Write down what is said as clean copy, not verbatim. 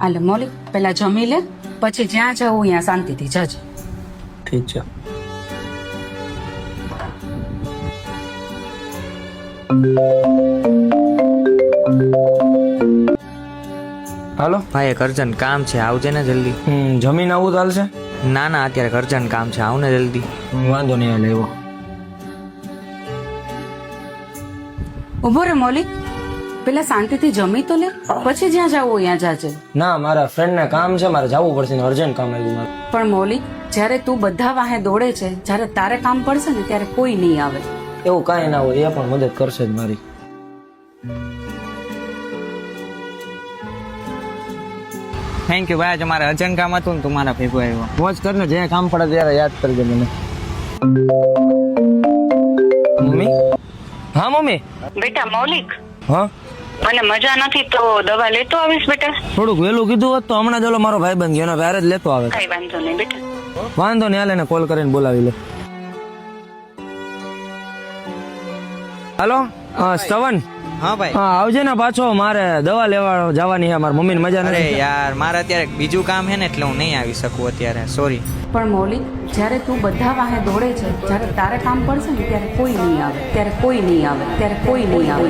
આલે મૌલિક પેલા જમી લે, પછી જ્યાં જવું ત્યાં શાંતિથી જજે. ઠીક છે. હાલો ભાઈ એક અર્જન્ટ કામ છે, આવજે ને જલ્દી. જમીન આવું ચાલશે? ના ના, અત્યારે અર્જન્ટ કામ છે, આવ ને જલ્દી. વાંધો નહીં, હાલ એવો. ઉભો રે મૌલિક, પેલા શાંતિથી જમી તો લે, પછી જ્યાં જવું ત્યાં જાજે. ના, મારા ફ્રેન્ડને કામ છે, મારે જવું પડશે ને અર્જન્ટ કામ આવ્યું મારે. પણ મૌલિક, જ્યારે તું બધા વાહે દોડે છે, જ્યારે તારે કામ પડશે ને ત્યારે કોઈ નહીં આવે. એવું કાંઈ ના હોય, એ પણ મદદ કરશે જ મારી. થેન્ક યુ ભાઈ, આજે મારે અર્જન્ટ કામ હતું ને તું મારા ભેગો આવ્યો. મોજ કરને, જે કામ પડે ત્યારે યાદ કરજે મને. મમ્મી? હા મમ્મી. બેટા મૌલિક, હા, મને મજા નથી તો દવા લેતો આવીશ બેટા. થોડુંક વહેલું કીધું હોત તો હમણાં જ ઓલો મારો ભાઈ બંધ ગયો એનો વ્યાર જ લેતો આવે. કઈ વાંધો નહીં બેટા. વાંધો નહીં, હાલ એને કોલ કરીને બોલાવી લે. હાલો, સ્તવન. હા ભાઈ. હા, આવજે ને પાછો, મારે દવા લેવા જવાની છે, મારી મમ્મીને મજા અરે નથી. યાર, મારે અત્યારે બીજું કામ છે ને એટલે હું નહીં આવી શકું અત્યારે, સોરી. પણ મૌલિક, જ્યારે તું બધા વાહે દોડે છે, જ્યારે તારે કામ પડશે ને ત્યારે કોઈ નહીં આવે, ત્યારે કોઈ નહીં આવે, ત્યારે કોઈ નહીં આવે.